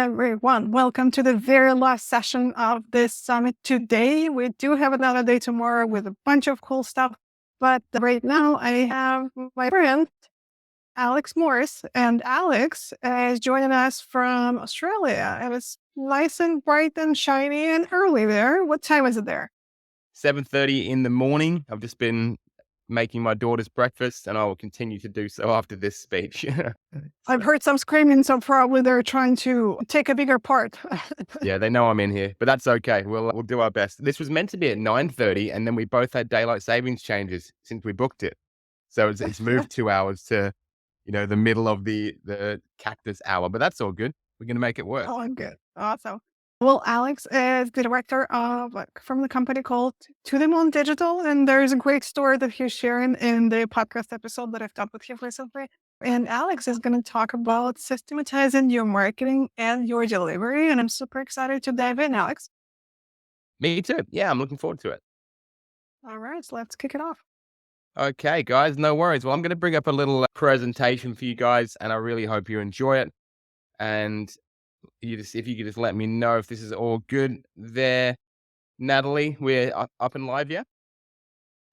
everyone. Welcome to the very last session of this summit today. We do have another day tomorrow with a bunch of cool stuff. But right now, I have my friend, Alex Morris. And Alex is joining us from Australia. And it's nice and bright and shiny and early there. What time is it there? 7:30 in the morning. I've just been making my daughter's breakfast, and I will continue to do so after this speech. I've So, heard some screaming, so probably they're trying to take a bigger part. yeah, they know I'm in here, but that's okay. We'll do our best. This was meant to be at 9:30, and then we both had daylight savings changes since we booked it. So it's moved 2 hours to, the middle of the cactus hour, but that's all good. We're gonna make it work. Oh, I'm good. Awesome. Well, Alex is the director of from the company called To the Moon Digital, and there's a great story that he's sharing in the podcast episode that I've done with him recently. And Alex is going to talk about systematizing your marketing and your delivery, and I'm super excited to dive in, Alex. Me too. Yeah, I'm looking forward to it. All right, so let's kick it off. Okay, guys, no worries. Well, I'm gonna bring up a little presentation for you guys, and I really hope you enjoy it. And if you could just let me know if this is all good there. Natalie, we're up and live, yeah?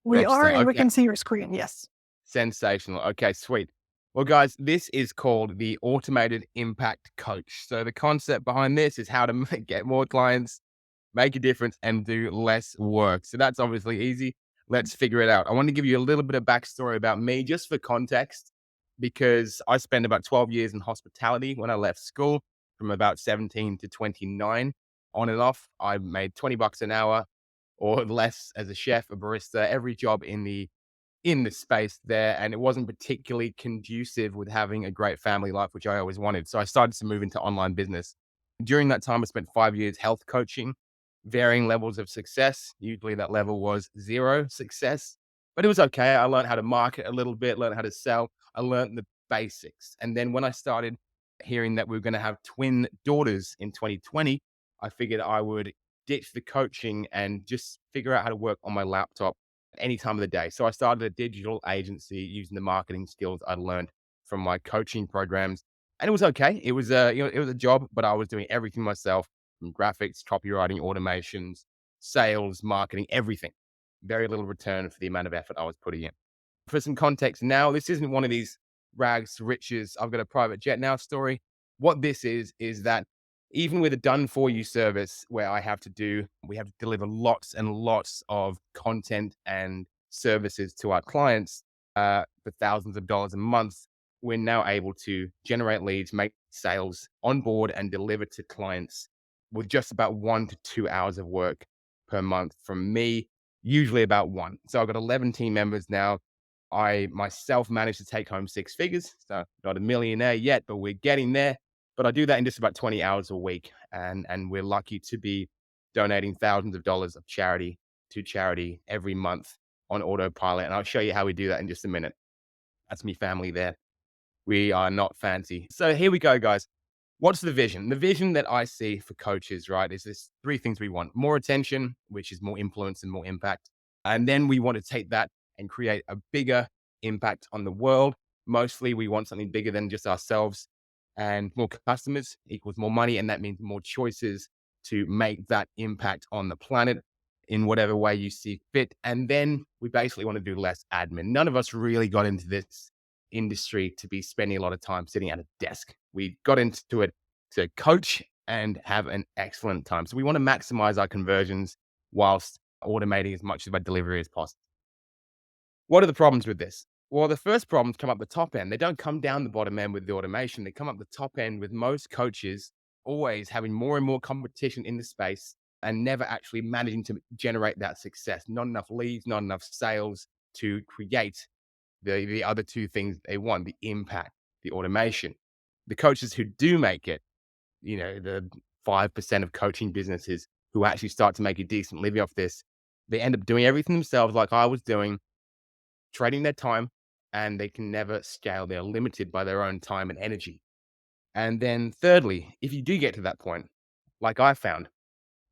We are, Excellent. and we Okay. can see your screen. Yes. Sensational. Okay, sweet. Well, guys, this is called the Automated Impact Coach. So the concept behind this is how to get more clients, make a difference, and do less work. So that's obviously easy. Let's figure it out. I want to give you a little bit of backstory about me, just for context, because I spent about 12 years in hospitality when I left school, from about 17 to 29. On and off, I made 20 bucks an hour or less as a chef, a barista, every job in the space there. And it wasn't particularly conducive with having a great family life, which I always wanted. So I started to move into online business. During that time, I spent 5 years health coaching, varying levels of success. Usually that level was zero success, but it was okay. I learned how to market a little bit, learned how to sell. I learned the basics. And then when I started hearing that we were going to have twin daughters in 2020, I figured I would ditch the coaching and just figure out how to work on my laptop any time of the day. So I started a digital agency using the marketing skills I learned from my coaching programs. And it was okay. It was it was a job, but I was doing everything myself, from graphics, copywriting, automations, sales, marketing, everything. Very little return for the amount of effort I was putting in. For some context now, this isn't one of these rags to riches, I've got a private jet now story. What this is that even with a done for you service where we have to deliver lots and lots of content and services to our clients for thousands of dollars a month, we're now able to generate leads, make sales, onboard, and deliver to clients with just about 1 to 2 hours of work per month from me, usually about one. So I've got 11 team members now. I myself managed to take home 6 figures. So not a millionaire yet, but we're getting there. But I do that in just about 20 hours a week. And we're lucky to be donating thousands of dollars of charity every month on autopilot. And I'll show you how we do that in just a minute. That's me family there. We are not fancy. So here we go, guys. What's the vision? The vision that I see for coaches, right, is this three things we want: more attention, which is more influence and more impact. And then we want to take that and create a bigger impact on the world. Mostly we want something bigger than just ourselves, and more customers equals more money. And that means more choices to make that impact on the planet in whatever way you see fit. And then we basically want to do less admin. None of us really got into this industry to be spending a lot of time sitting at a desk. We got into it to coach and have an excellent time. So we want to maximize our conversions whilst automating as much of our delivery as possible. What are the problems with this? Well, the first problems come up the top end. They don't come down the bottom end with the automation. They come up the top end with most coaches always having more and more competition in the space and never actually managing to generate that success. Not enough leads, not enough sales to create the other two things they want: the impact, the automation. The coaches who do make it, the 5% of coaching businesses who actually start to make a decent living off this, they end up doing everything themselves, like I was doing, trading their time, and they can never scale. They're limited by their own time and energy. And then thirdly, if you do get to that point, like I found,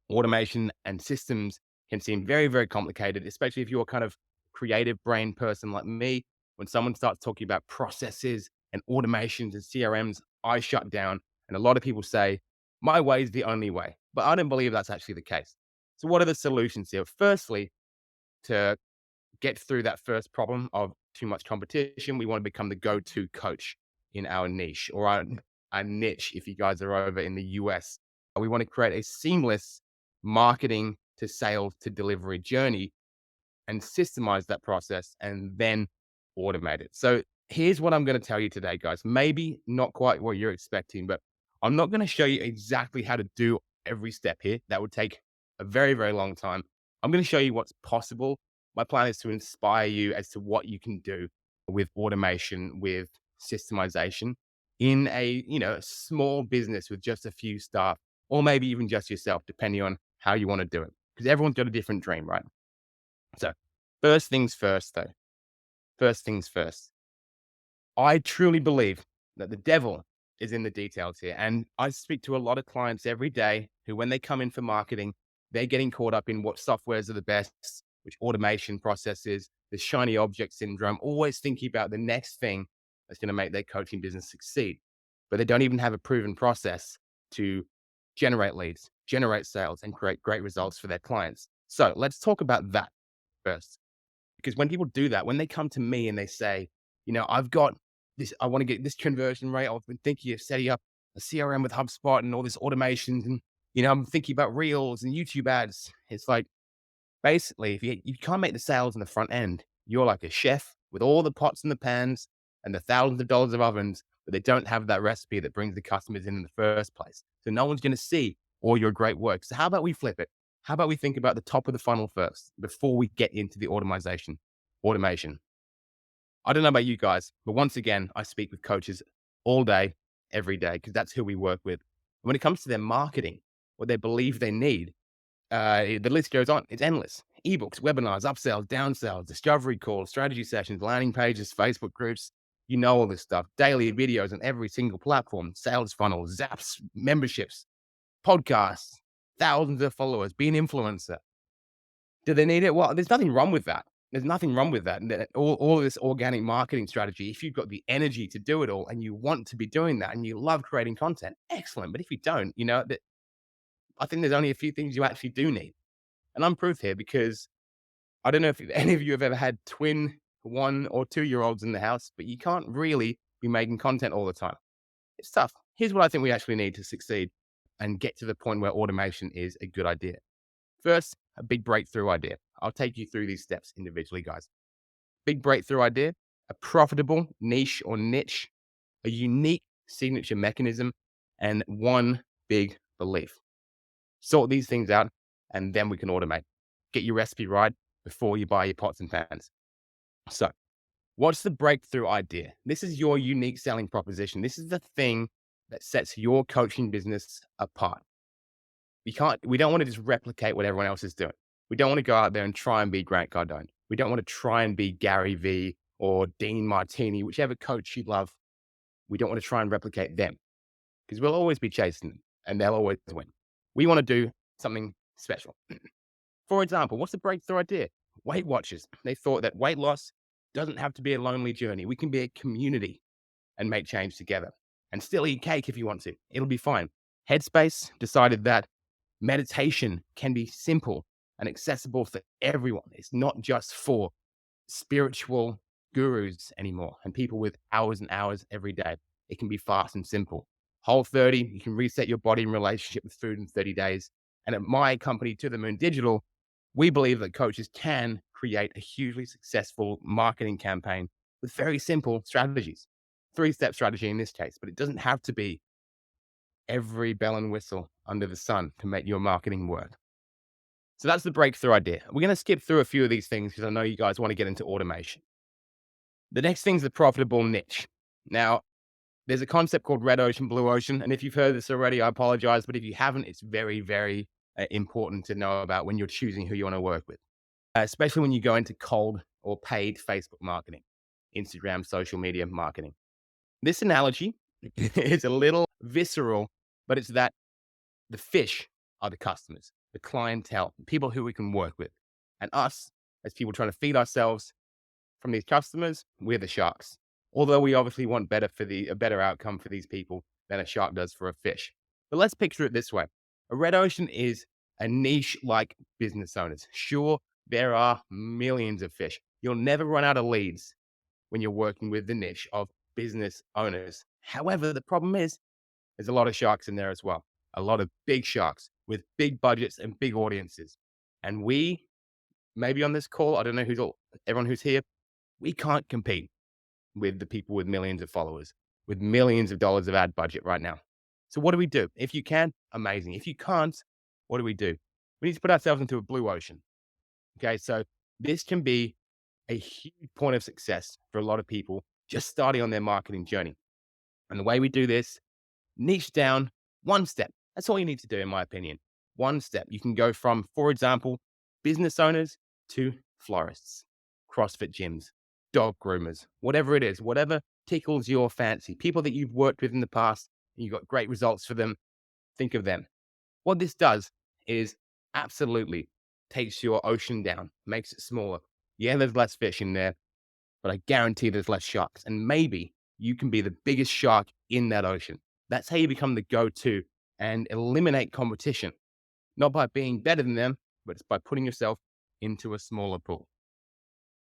automation and systems can seem very, very complicated, especially if you're a kind of creative brain person like me. When someone starts talking about processes and automations and CRMs, I shut down. And a lot of people say, my way is the only way. But I don't believe that's actually the case. So what are the solutions here? Firstly, to get through that first problem of too much competition, we want to become the go-to coach in our niche or our niche. If you guys are over in the US, we want to create a seamless marketing to sales to delivery journey and systemize that process and then automate it. So here's what I'm going to tell you today, guys. Maybe not quite what you're expecting, but I'm not going to show you exactly how to do every step here. That would take a very, very long time. I'm going to show you what's possible. My plan is to inspire you as to what you can do with automation, with systemization in a, a small business with just a few staff, or maybe even just yourself, depending on how you want to do it. Because everyone's got a different dream, right? So first things first, though. First things first. I truly believe that the devil is in the details here. And I speak to a lot of clients every day who, when they come in for marketing, they're getting caught up in what softwares are the best, which automation processes, the shiny object syndrome, always thinking about the next thing that's going to make their coaching business succeed. But they don't even have a proven process to generate leads, generate sales, and create great results for their clients. So let's talk about that first. Because when people do that, when they come to me and they say, I've got this, I want to get this conversion rate. I've been thinking of setting up a CRM with HubSpot and all this automations. And, I'm thinking about reels and YouTube ads. It's like, basically, if you can't make the sales in the front end, you're like a chef with all the pots and the pans and the thousands of dollars of ovens, but they don't have that recipe that brings the customers in the first place. So no one's going to see all your great work. So how about we flip it? How about we think about the top of the funnel first before we get into the automation? I don't know about you guys, but once again, I speak with coaches all day, every day, because that's who we work with. When it comes to their marketing, what they believe they need, the list goes on. It's endless. Ebooks, webinars, upsells, downsells, discovery calls, strategy sessions, landing pages, Facebook groups. You know all this stuff. Daily videos on every single platform, sales funnels, zaps, memberships, podcasts, thousands of followers, be an influencer. Do they need it? Well, there's nothing wrong with that. There's nothing wrong with that. And all of this organic marketing strategy, if you've got the energy to do it all and you want to be doing that and you love creating content, excellent. But if you don't, I think there's only a few things you actually do need. And I'm proof here because I don't know if any of you have ever had twin 1 or 2-year-olds in the house, but you can't really be making content all the time. It's tough. Here's what I think we actually need to succeed and get to the point where automation is a good idea. First, a big breakthrough idea. I'll take you through these steps individually, guys. Big breakthrough idea, a profitable niche or niche, a unique signature mechanism, and one big belief. Sort these things out, and then we can automate. Get your recipe right before you buy your pots and pans. So, what's the breakthrough idea? This is your unique selling proposition. This is the thing that sets your coaching business apart. We don't want to just replicate what everyone else is doing. We don't want to go out there and try and be Grant Cardone. We don't want to try and be Gary Vee or Dean Martini, whichever coach you love. We don't want to try and replicate them because we'll always be chasing them and they'll always win. We want to do something special. For example, what's the breakthrough idea? Weight Watchers. They thought that weight loss doesn't have to be a lonely journey. We can be a community and make change together and still eat cake if you want to. It'll be fine. Headspace decided that meditation can be simple and accessible for everyone. It's not just for spiritual gurus anymore and people with hours and hours every day. It can be fast and simple. Whole30, you can reset your body and relationship with food in 30 days. And at my company, To The Moon Digital, we believe that coaches can create a hugely successful marketing campaign with very simple strategies. 3-step strategy in this case, but it doesn't have to be every bell and whistle under the sun to make your marketing work. So that's the breakthrough idea. We're going to skip through a few of these things because I know you guys want to get into automation. The next thing is the profitable niche. Now, there's a concept called red ocean, blue ocean. And if you've heard this already, I apologize. But if you haven't, it's very, very important to know about when you're choosing who you want to work with, especially when you go into cold or paid Facebook marketing, Instagram, social media marketing. This analogy is a little visceral, but it's that the fish are the customers, the clientele, people who we can work with. And us, as people trying to feed ourselves from these customers, we're the sharks. Although we obviously want a better outcome for these people than a shark does for a fish. But let's picture it this way. A red ocean is a niche like business owners. Sure, there are millions of fish. You'll never run out of leads when you're working with the niche of business owners. However, the problem is there's a lot of sharks in there as well. A lot of big sharks with big budgets and big audiences. And we, maybe on this call, I don't know everyone who's here, we can't compete with the people with millions of followers, with millions of dollars of ad budget right now. So what do we do? If you can, amazing. If you can't, what do? We need to put ourselves into a blue ocean. Okay, so this can be a huge point of success for a lot of people just starting on their marketing journey. And the way we do this, niche down one step. That's all you need to do, in my opinion. One step. You can go from, for example, business owners to florists, CrossFit gyms, dog groomers, whatever it is, whatever tickles your fancy, people that you've worked with in the past, and you got great results for them. Think of them. What this does is absolutely takes your ocean down, makes it smaller. Yeah, there's less fish in there, but I guarantee there's less sharks. And maybe you can be the biggest shark in that ocean. That's how you become the go-to and eliminate competition, not by being better than them, but it's by putting yourself into a smaller pool.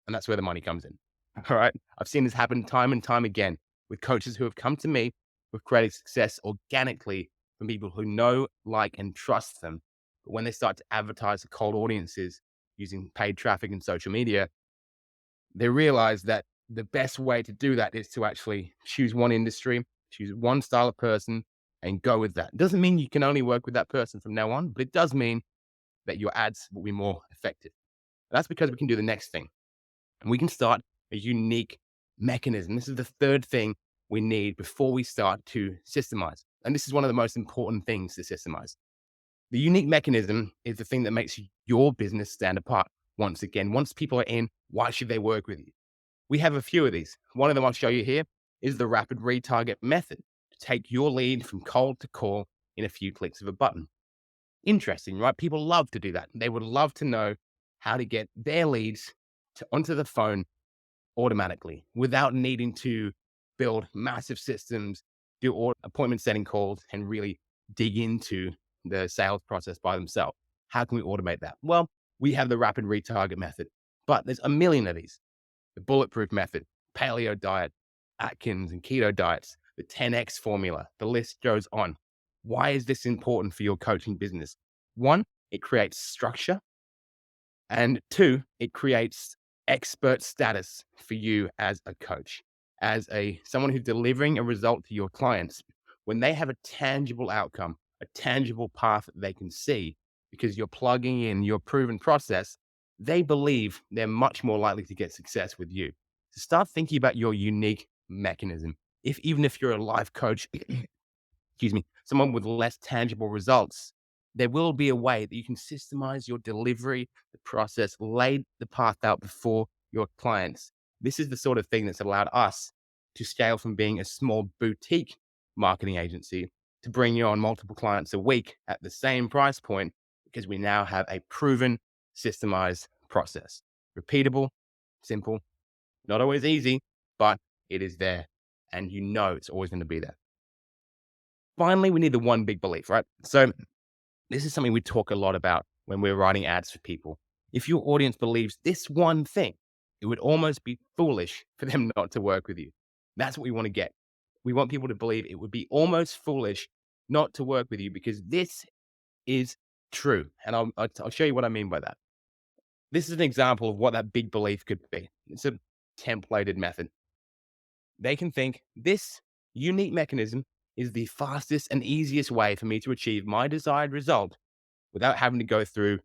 And that's where the money comes in. All right. I've seen this happen time and time again with coaches who have come to me with creating success organically from people who know, like, and trust them. But when they start to advertise to cold audiences using paid traffic and social media, they realize that the best way to do that is to actually choose one industry, choose one style of person, and go with that. It doesn't mean you can only work with that person from now on, but it does mean that your ads will be more effective. That's because we can do the next thing. And we can start a unique mechanism. This is the third thing we need before we start to systemize. And this is one of the most important things to systemize. The unique mechanism is the thing that makes your business stand apart. Once again, once people are in, why should they work with you? We have a few of these. One of them I'll show you here is the rapid retarget method to take your lead from cold to call in a few clicks of a button. Interesting, right? People love to do that. They would love to know how to get their leads onto the phone automatically without needing to build massive systems, do appointment setting calls, and really dig into the sales process by themselves. How can we automate that? Well, we have the rapid retarget method, but there's a million of these. The bulletproof method, paleo diet, Atkins and keto diets, the 10X formula, the list goes on. Why is this important for your coaching business? One, it creates structure. And two, it creates expert status for you as a coach, as someone who's delivering a result to your clients. When they have a tangible outcome, a tangible path that they can see, because you're plugging in your proven process, they believe they're much more likely to get success with you. So start thinking about your unique mechanism. Even if you're a life coach, excuse me, someone with less tangible results, there will be a way that you can systemize your delivery, the process, lay the path out before your clients. This is the sort of thing that's allowed us to scale from being a small boutique marketing agency to bringing on multiple clients a week at the same price point, because we now have a proven, systemized process. Repeatable, simple, not always easy, but it is there. And you know it's always going to be there. Finally, we need the one big belief, right? So this is something we talk a lot about when we're writing ads for people. If your audience believes this one thing, it would almost be foolish for them not to work with you. That's what we want to get. We want people to believe it would be almost foolish not to work with you, because this is true. And I'll show you what I mean by that. This is an example of what that big belief could be. It's a templated method. They can think this unique mechanism is the fastest and easiest way for me to achieve my desired result without having to go through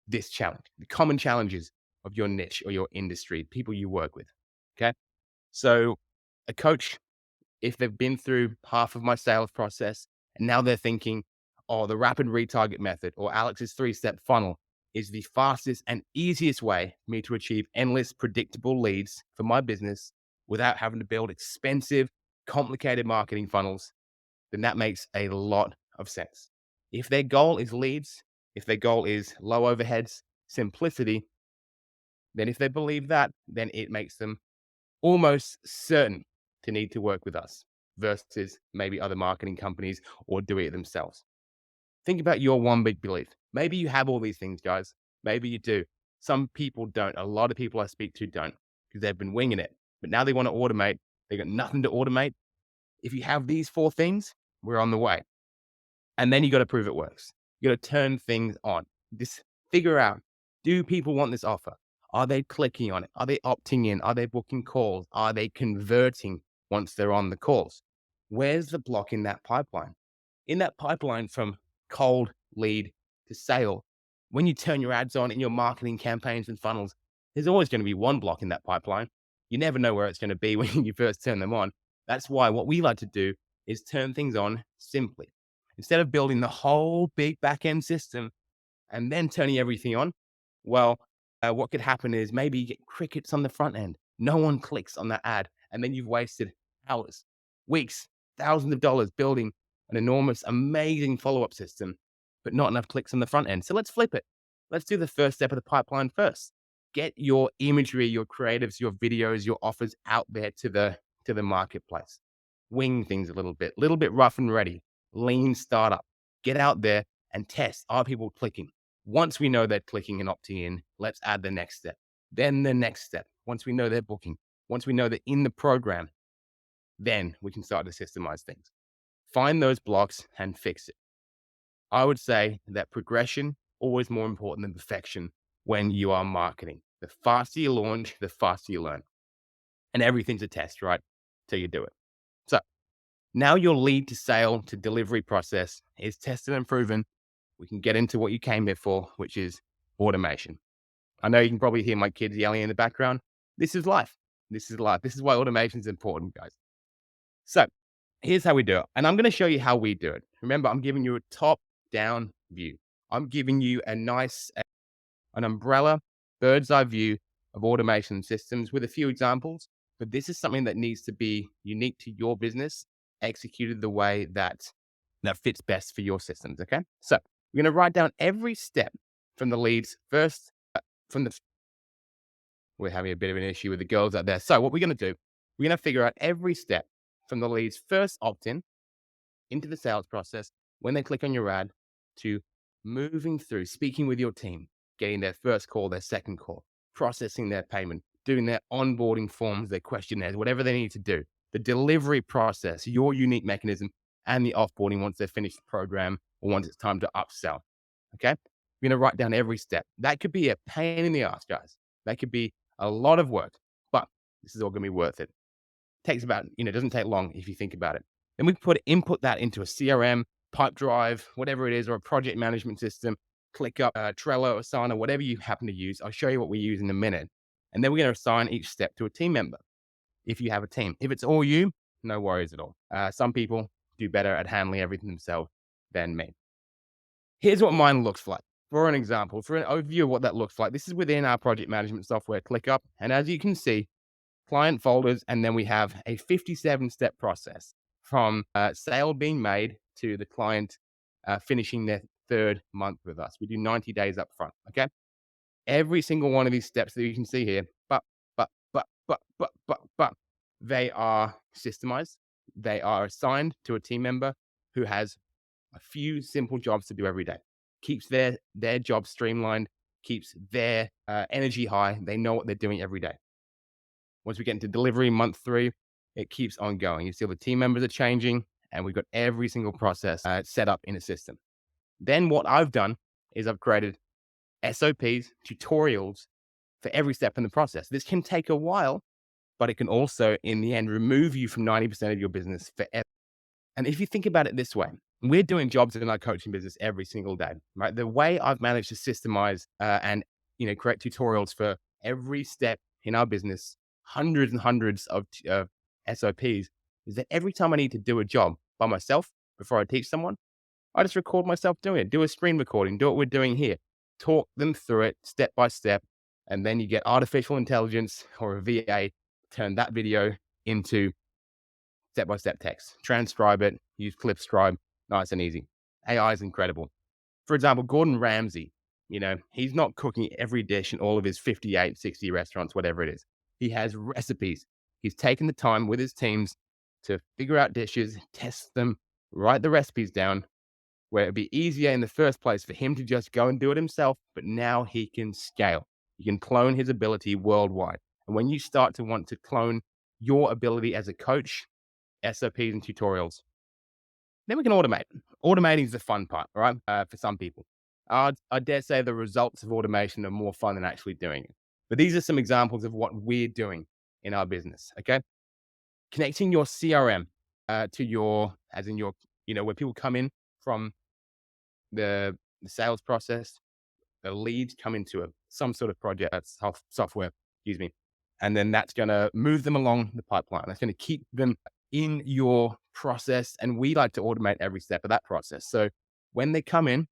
this challenge, the common challenges of your niche or your industry, people you work with. Okay. So a coach, if they've been through half of my sales process and now they're thinking, oh, the rapid retarget method or Alex's 3-step funnel is the fastest and easiest way for me to achieve endless predictable leads for my business without having to build expensive, complicated marketing funnels, then that makes a lot of sense. If their goal is leads, if their goal is low overheads, simplicity, then if they believe that, then it makes them almost certain to need to work with us versus maybe other marketing companies or do it themselves. Think about your one big belief. Maybe you have all these things, guys. Maybe you do. Some people don't. A lot of people I speak to don't because they've been winging it. But now they want to automate. They got nothing to automate. If you have these 4 things, we're on the way. And then you got to prove it works. You got to turn things on. Just figure out, do people want this offer? Are they clicking on it? Are they opting in? Are they booking calls? Are they converting once they're on the calls? Where's the block in that pipeline? In that pipeline from cold lead to sale, when you turn your ads on in your marketing campaigns and funnels, there's always going to be one block in that pipeline. You never know where it's going to be when you first turn them on. That's why what we like to do is turn things on simply. Instead of building the whole big back end system and then turning everything on, well, what could happen is maybe you get crickets on the front end. No one clicks on that ad. And then you've wasted hours, weeks, thousands of dollars building an enormous, amazing follow-up system, but not enough clicks on the front end. So let's flip it. Let's do the first step of the pipeline first. Get your imagery, your creatives, your videos, your offers out there to the marketplace. Wing things a little bit rough and ready. Lean startup. Get out there and test. Are people clicking? Once we know they're clicking and opting in, let's add the next step. Then the next step. Once we know they're booking, once we know they're in the program, then we can start to systemize things. Find those blocks and fix it. I would say that progression always more important than perfection when you are marketing. The faster you launch, the faster you learn. And everything's a test, right? Till you do it. So now your lead to sale to delivery process is tested and proven. We can get into what you came here for, which is automation. I know you can probably hear my kids yelling in the background. This is life. This is life. This is why automation is important, guys. So here's how we do it. And I'm going to show you how we do it. Remember, I'm giving you a top-down view. I'm giving you an umbrella, bird's eye view of automation systems with a few examples. But this is something that needs to be unique to your business, executed the way that fits best for your systems. Okay. So we're going to write down every step from the leads first. We're having a bit of an issue with the girls out there. So what we're going to do, we're going to figure out every step from the leads first opt-in into the sales process, when they click on your ad, to moving through, speaking with your team, getting their first call, their second call, processing their payment, doing their onboarding forms, their questionnaires, whatever they need to do. The delivery process, your unique mechanism, and the offboarding once they've finished the program or once it's time to upsell. Okay. We're going to write down every step. That could be a pain in the ass, guys. That could be a lot of work, but this is all going to be worth it. Takes about, it doesn't take long if you think about it. Then we input that into a CRM, Pipedrive, whatever it is, or a project management system, ClickUp, Trello, Asana, whatever you happen to use. I'll show you what we use in a minute. And then we're going to assign each step to a team member if you have a team. If it's all you, no worries at all. Some people do better at handling everything themselves than me. Here's what mine looks like. For an example, for an overview of what that looks like, this is within our project management software, ClickUp. And as you can see, client folders, and then we have a 57-step process from sale being made to the client finishing their third month with us. We do 90 days up front, okay? Every single one of these steps that you can see here, but, they are systemized. They are assigned to a team member who has a few simple jobs to do every day. Keeps their job streamlined, keeps their energy high. They know what they're doing every day. Once we get into delivery, month 3, it keeps on going. You see the team members are changing, and we've got every single process set up in a system. Then what I've done is I've created SOPs, tutorials for every step in the process. This can take a while, but it can also, in the end, remove you from 90% of your business forever. And if you think about it this way, we're doing jobs in our coaching business every single day, right? The way I've managed to systemize and create tutorials for every step in our business, hundreds and hundreds of SOPs, is that every time I need to do a job by myself before I teach someone, I just record myself doing it, do a screen recording, do what we're doing here, talk them through it step by step, and then you get artificial intelligence or a VA turn that video into step-by-step text, transcribe it, use Clipscribe, nice and easy. AI is incredible. For example, Gordon Ramsay, he's not cooking every dish in all of his 58, 60 restaurants, whatever it is. He has recipes. He's taken the time with his teams to figure out dishes, test them, write the recipes down, where it'd be easier in the first place for him to just go and do it himself, but now he can scale. He can clone his ability worldwide. And when you start to want to clone your ability as a coach, SOPs and tutorials, then we can automate. Automating is the fun part, right? For some people. I dare say the results of automation are more fun than actually doing it. But these are some examples of what we're doing in our business, okay? Connecting your CRM to your, as in your, where people come in from the sales process, the leads come into some sort of project, software, excuse me. And then that's going to move them along the pipeline. That's going to keep them in your process. And we like to automate every step of that process. So when they come in,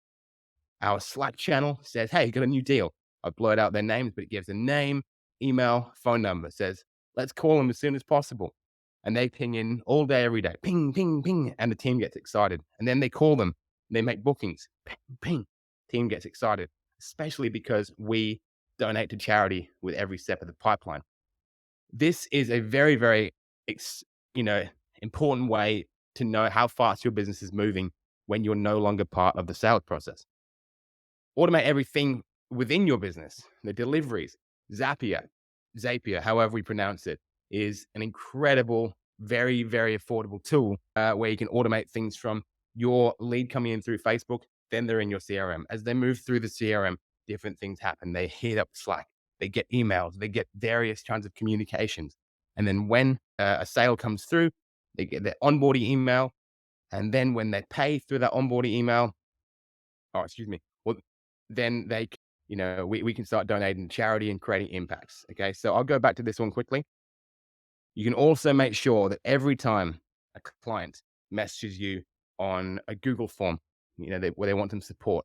our Slack channel says, hey, got a new deal. I blurred out their names, but it gives a name, email, phone number. It says, let's call them as soon as possible. And they ping in all day, every day. Ping, ping, ping. And the team gets excited. And then they call them. They make bookings. Ping, ping. Team gets excited, especially because we donate to charity with every step of the pipeline. This is a very, very, important way to know how fast your business is moving when you're no longer part of the sales process. Automate everything within your business. The deliveries, Zapier, however we pronounce it, is an incredible, very, very affordable tool where you can automate things from your lead coming in through Facebook, then they're in your CRM. As they move through the CRM, different things happen. They hit up Slack, they get emails, they get various kinds of communications. And then when a sale comes through, they get their onboarding email. And then when they pay through that onboarding email, then we can start donating to charity and creating impacts. Okay. So I'll go back to this one quickly. You can also make sure that every time a client messages you on a Google form, where they want some support,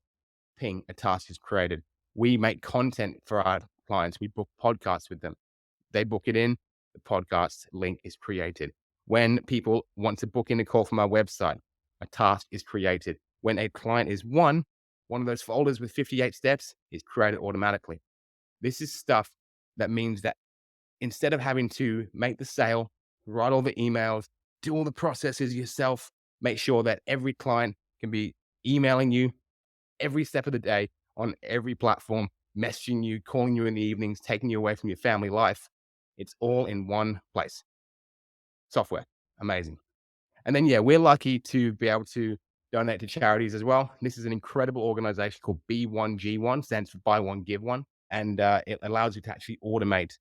ping, a task is created. We make content for our clients. We book podcasts with them. They book it in, the podcast link is created. When people want to book in a call from our website, a task is created. When a client is one of those folders with 58 steps is created automatically. This is stuff that means that instead of having to make the sale, write all the emails, do all the processes yourself, make sure that every client can be emailing you every step of the day on every platform, messaging you, calling you in the evenings, taking you away from your family life. It's all in one place. Software. Amazing. And then, we're lucky to be able to donate to charities as well. This is an incredible organization called B1G1, stands for Buy One, Give One. And it allows you to actually automate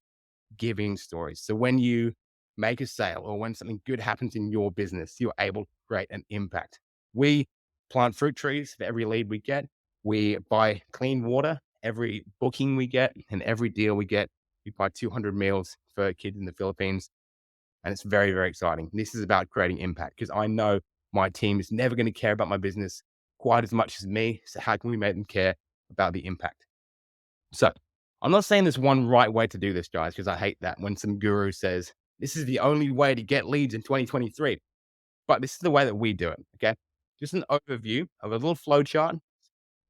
giving stories. So when you make a sale or when something good happens in your business, you're able to create an impact. We plant fruit trees for every lead we get. We buy clean water every booking we get, and every deal we get. We buy 200 meals for kids in the Philippines. And it's very, very exciting. This is about creating impact because I know my team is never going to care about my business quite as much as me. So how can we make them care about the impact? So I'm not saying there's one right way to do this, guys, because I hate that when some guru says, this is the only way to get leads in 2023. But this is the way that we do it, okay? Just an overview of a little flow chart,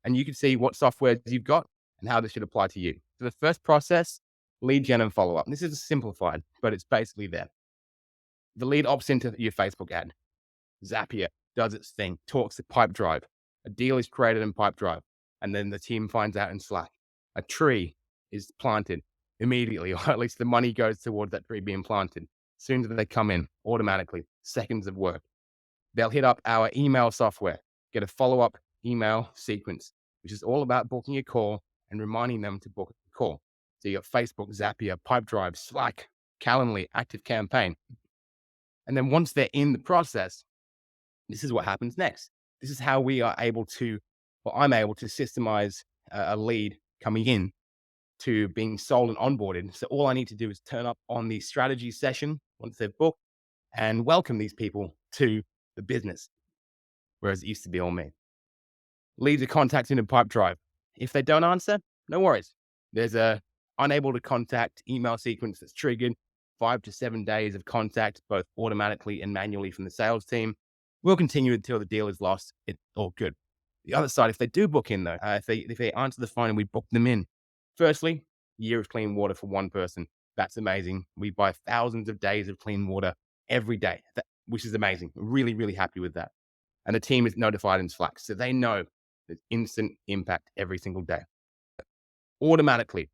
and you can see what software you've got and how this should apply to you. So the first process, lead gen and follow-up. This is simplified, but it's basically there. The lead opts into your Facebook ad. Zapier does its thing, talks to Pipedrive. A deal is created in Pipedrive, and then the team finds out in Slack. A tree is planted immediately, or at least the money goes towards that tree being planted. As soon as they come in, automatically, seconds of work. They'll hit up our email software, get a follow-up email sequence, which is all about booking a call and reminding them to book a call. So you got Facebook, Zapier, Pipedrive, Slack, Calendly, ActiveCampaign. And then once they're in the process, this is what happens next. This is how we are able to, or I'm able to systemize a lead coming in to being sold and onboarded. So all I need to do is turn up on the strategy session once they've booked and welcome these people to the business, whereas it used to be all me. Leads are contacted in Pipedrive. If they don't answer, no worries. There's a unable to contact email sequence that's triggered, 5 to 7 days of contact, both automatically and manually from the sales team. We'll continue until the deal is lost. It's all good. The other side, if they do book in though, if they answer the phone and we book them in, firstly, year of clean water for one person. That's amazing. We buy thousands of days of clean water every day, which is amazing. Really, really happy with that. and the team is notified in Slack. So they know there's instant impact every single day. Automatically,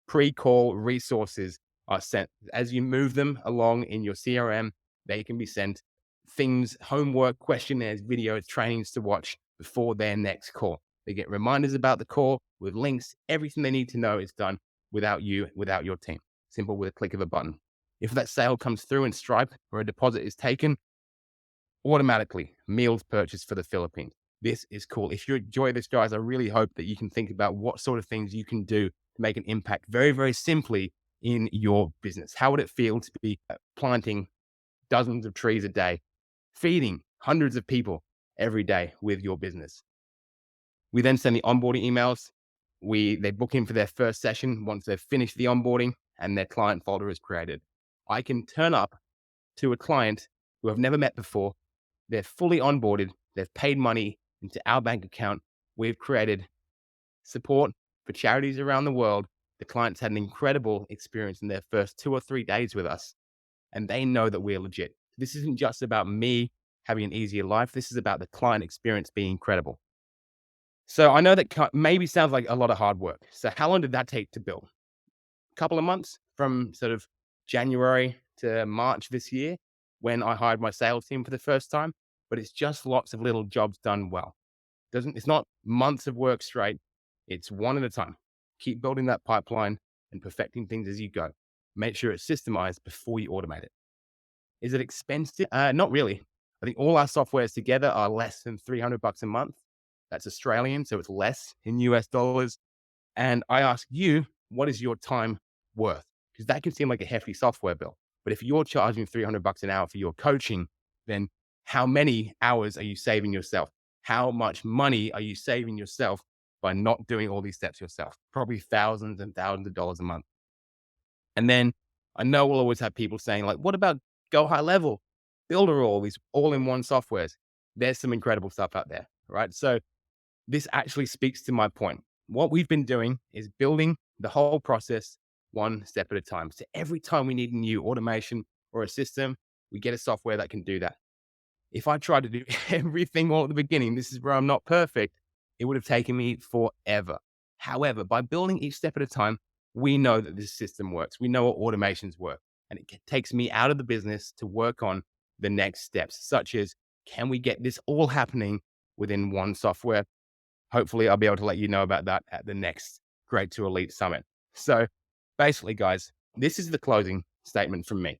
pre-call resources are sent. As you move them along in your CRM, they can be sent things, homework, questionnaires, videos, trainings to watch before their next call. They get reminders about the call with links. Everything they need to know is done without you, without your team. Simple with a click of a button. If that sale comes through in Stripe or a deposit is taken, automatically meals purchased for the Philippines. This is cool. If you enjoy this, guys, I really hope that you can think about what sort of things you can do to make an impact very, very simply in your business. How would it feel to be planting dozens of trees a day, feeding hundreds of people every day with your business? We then send the onboarding emails. They book in for their first session once they've finished the onboarding and their client folder is created. I can turn up to a client who I've never met before. They're fully onboarded. They've paid money into our bank account. We've created support for charities around the world. The clients had an incredible experience in their first 2 or 3 days with us, and they know that we're legit. This isn't just about me having an easier life. This is about the client experience being incredible. So I know that maybe sounds like a lot of hard work. So how long did that take to build? A couple of months, from sort of January to March this year, when I hired my sales team for the first time. But it's just lots of little jobs done well. It's not months of work straight. It's one at a time. Keep building that pipeline and perfecting things as you go. Make sure it's systemized before you automate it. Is it expensive? Not really. I think all our softwares together are less than $300 a month. That's Australian, so it's less in US dollars. And I ask you, what is your time worth? Because that can seem like a hefty software bill. But if you're charging $300 an hour for your coaching, then how many hours are you saving yourself? How much money are you saving yourself by not doing all these steps yourself? Probably thousands and thousands of dollars a month. And then I know we'll always have people saying, like, what about Go High Level, Builderall, these all-in-one softwares? There's some incredible stuff out there, right? So this actually speaks to my point. What we've been doing is building the whole process one step at a time. So every time we need a new automation or a system, we get a software that can do that. If I tried to do everything all at the beginning, this is where I'm not perfect, it would have taken me forever. However, by building each step at a time, we know that this system works. We know what automations work. And it takes me out of the business to work on the next steps, such as, can we get this all happening within one software? Hopefully, I'll be able to let you know about that at the next Great to Elite Summit. So basically, guys, this is the closing statement from me.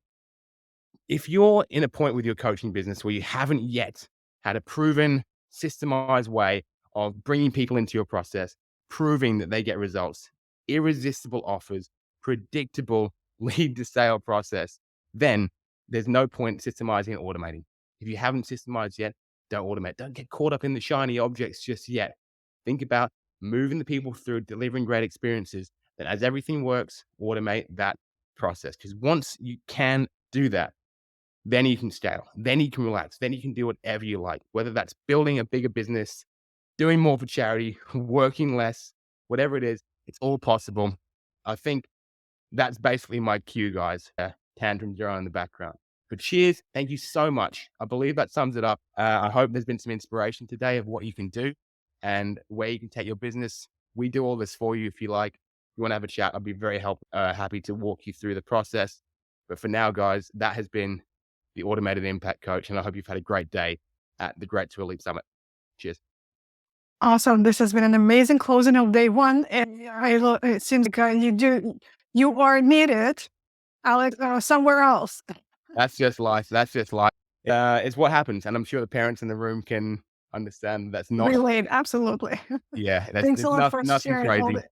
If you're in a point with your coaching business where you haven't yet had a proven, systemized way of bringing people into your process, proving that they get results, irresistible offers, predictable lead to sale process, then there's no point systemizing and automating. If you haven't systemized yet, don't automate. Don't get caught up in the shiny objects just yet. Think about moving the people through, delivering great experiences. Then as everything works, automate that process. Because once you can do that, then you can scale, then you can relax, then you can do whatever you like, whether that's building a bigger business, doing more for charity, working less, whatever it is, it's all possible. I think that's basically my cue, guys. Tantrums are on in the background. But cheers. Thank you so much. I believe that sums it up. I hope there's been some inspiration today of what you can do and where you can take your business. We do all this for you if you like. If you want to have a chat, I'd be very happy to walk you through the process. But for now, guys, that has been the Automated Impact Coach, and I hope you've had a great day at the Great to Elite Summit. Cheers. Awesome. This has been an amazing closing of day one. And it seems like you are needed, Alex, somewhere else. That's just life. That's just life. It's what happens. And I'm sure the parents in the room can understand that's not relate. Absolutely. Yeah. Thanks a lot for nothing sharing crazy.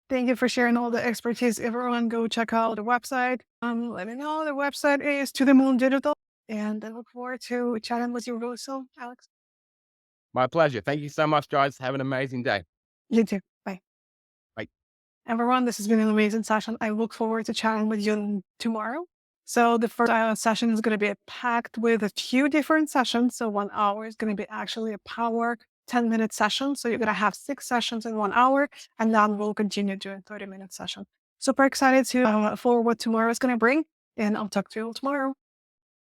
Thank you for sharing all the expertise. Everyone go check out the website. Let me know. The website is To The Moon Digital. And I look forward to chatting with you really soon, Alex. My pleasure. Thank you so much, guys. Have an amazing day. You too. Bye. Bye. Everyone, this has been an amazing session. I look forward to chatting with you tomorrow. So the first session is going to be packed with a few different sessions. So 1 hour is going to be actually a power 10-minute session. So you're going to have 6 sessions in 1 hour, and then we'll continue doing 30-minute session. Super excited to for what tomorrow is going to bring, and I'll talk to you all tomorrow.